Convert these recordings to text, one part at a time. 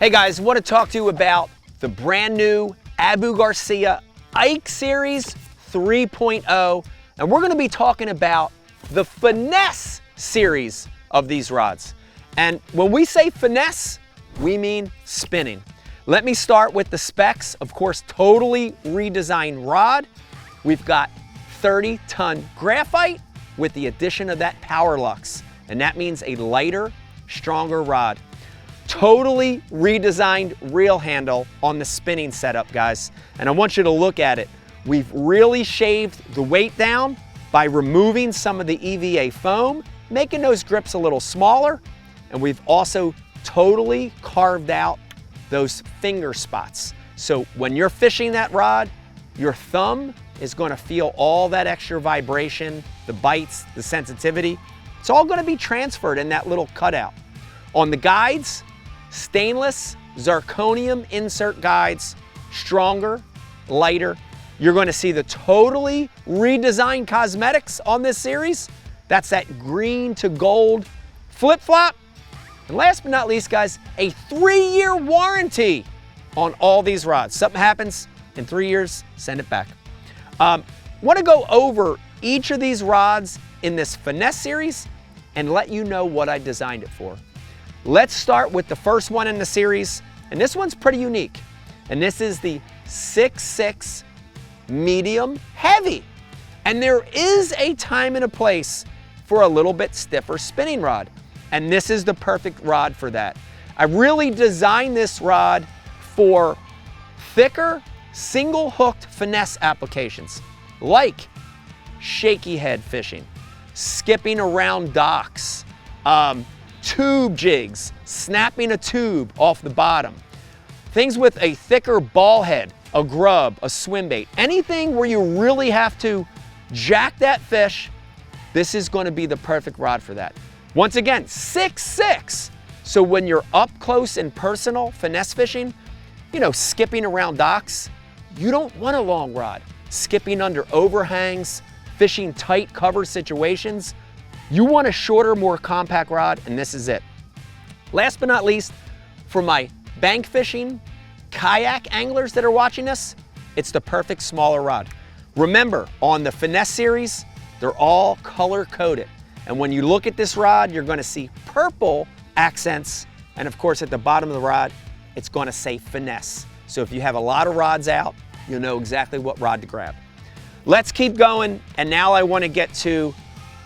Hey guys, I want to talk to you about the brand new Abu Garcia Ike Series 3.0, and we're going to be talking about the Finesse series of these rods. And when we say finesse, we mean spinning. Let me start with the specs. Of course, totally redesigned rod. We've got 30-ton graphite with the addition of that Powerlux, and that means a lighter, stronger rod. Totally redesigned reel handle on the spinning setup, guys. And I want you to look at it. We've really shaved the weight down by removing some of the EVA foam, making those grips a little smaller. And we've also totally carved out those finger spots. So when you're fishing that rod, your thumb is going to feel all that extra vibration, the bites, the sensitivity. It's all going to be transferred in that little cutout. On the guides, stainless zirconium insert guides, stronger, lighter. You're going to see the totally redesigned cosmetics on this series. That's that green to gold flip-flop. And last but not least, guys, a 3-year warranty on all these rods. Something happens in 3 years, send it back. Want to go over each of these rods in this Finesse series and let you know what I designed it for. Let's start with the first one in the series, and this one's pretty unique. And this is the 6.6 medium heavy. And there is a time and a place for a little bit stiffer spinning rod. And this is the perfect rod for that. I really designed this rod for thicker, single hooked finesse applications, like shaky head fishing, skipping around docks, tube jigs, snapping a tube off the bottom, things with a thicker ball head, a grub, a swim bait, anything where you really have to jack that fish, this is going to be the perfect rod for that. Once again, 6.6. So when you're up close and personal finesse fishing, you know, skipping around docks, you don't want a long rod. Skipping under overhangs, fishing tight cover situations, you want a shorter, more compact rod, and this is it. Last but not least, for my bank fishing, kayak anglers that are watching this, it's the perfect smaller rod. Remember, on the Finesse series, they're all color-coded. And when you look at this rod, you're gonna see purple accents, and of course at the bottom of the rod, it's gonna say Finesse. So if you have a lot of rods out, you'll know exactly what rod to grab. Let's keep going, and now I wanna get to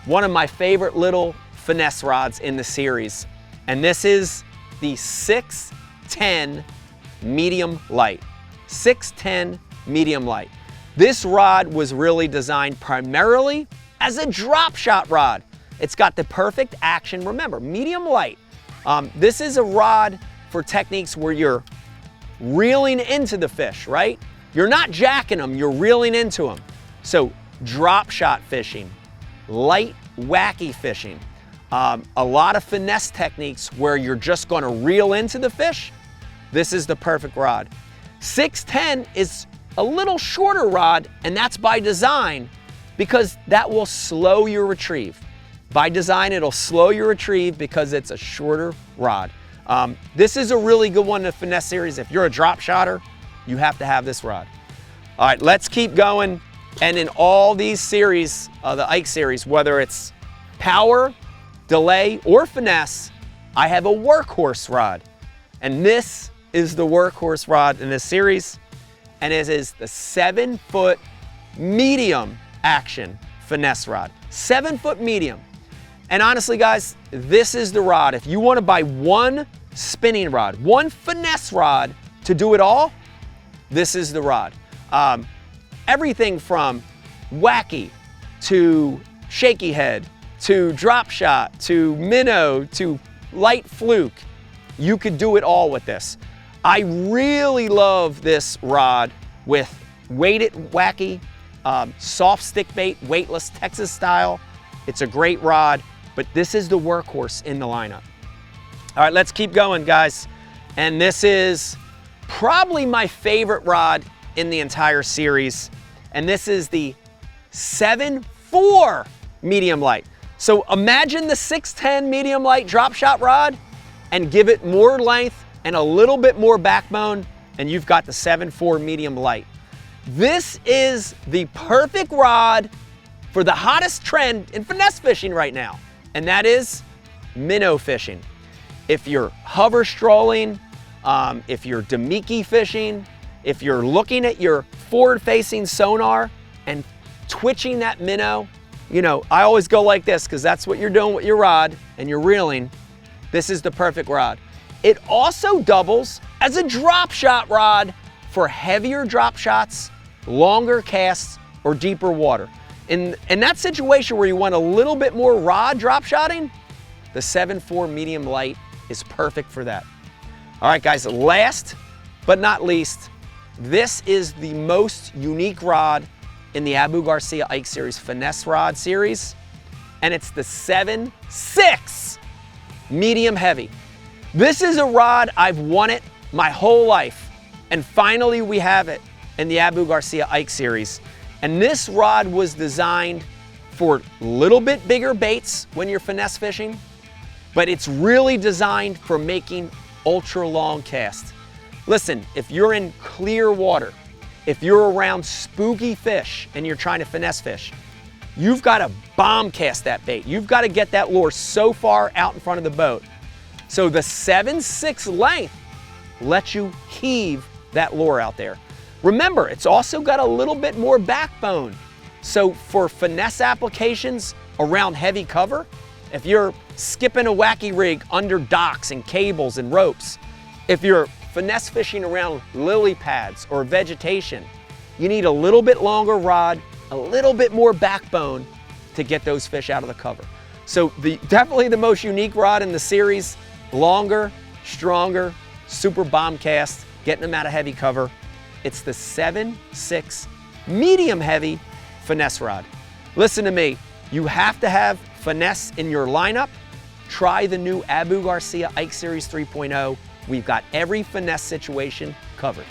one of my favorite little finesse rods in the series, and this is the 610 medium light. 610 medium light. This rod was really designed primarily as a drop shot rod. It's got the perfect action. Remember, medium light. This is a rod for techniques where you're reeling into the fish, right? You're not jacking them, you're reeling into them. So drop shot fishing, light, wacky fishing, a lot of finesse techniques where you're just gonna reel into the fish, this is the perfect rod. 610 is a little shorter rod, and that's by design because that will slow your retrieve. By design, it'll slow your retrieve because it's a shorter rod. This is a really good one in the Finesse series. If you're a drop shotter, you have to have this rod. All right, let's keep going. And in all these series, the Ike series, whether it's power, delay, or finesse, I have a workhorse rod. And this is the workhorse rod in this series. And it is the 7-foot medium action finesse rod. 7-foot medium. And honestly, guys, this is the rod. If you want to buy one spinning rod, one finesse rod to do it all, this is the rod. Everything from wacky to shaky head to drop shot to minnow to light fluke, you could do it all with this. I really love this rod with weighted wacky, soft stick bait, weightless Texas style. It's a great rod, but this is the workhorse in the lineup. All right, let's keep going, guys. And this is probably my favorite rod in the entire series. And this is the 7.4 medium light. So imagine the 610 medium light drop shot rod and give it more length, and a little bit more backbone, and you've got the 7.4 medium light. This is the perfect rod for the hottest trend in finesse fishing right now, and that is minnow fishing. If you're hover strolling, if you're Damiki fishing, if you're looking at your forward-facing sonar and twitching that minnow, you know, I always go like this because that's what you're doing with your rod and you're reeling. This is the perfect rod. It also doubles as a drop shot rod for heavier drop shots, longer casts, or deeper water. In that situation where you want a little bit more rod drop shotting, the 7.4 medium light is perfect for that. All right, guys, last but not least, this is the most unique rod in the Abu Garcia Ike Series Finesse Rod Series, and it's the 7.6 medium heavy. This is a rod, I've wanted my whole life, and finally we have it in the Abu Garcia Ike Series. And this rod was designed for a little bit bigger baits when you're finesse fishing, but it's really designed for making ultra long casts. Listen, if you're in clear water, if you're around spooky fish and you're trying to finesse fish, you've got to bomb cast that bait. You've got to get that lure so far out in front of the boat. So the 7.6 length lets you heave that lure out there. Remember, it's also got a little bit more backbone. So for finesse applications around heavy cover, if you're skipping a wacky rig under docks and cables and ropes, if you're finesse fishing around lily pads or vegetation, you need a little bit longer rod, a little bit more backbone to get those fish out of the cover. So definitely the most unique rod in the series, longer, stronger, super bomb cast, getting them out of heavy cover. It's the 7.6 medium heavy finesse rod. Listen to me, you have to have finesse in your lineup. Try the new Abu Garcia Ike Series 3.0. We've got every finesse situation covered.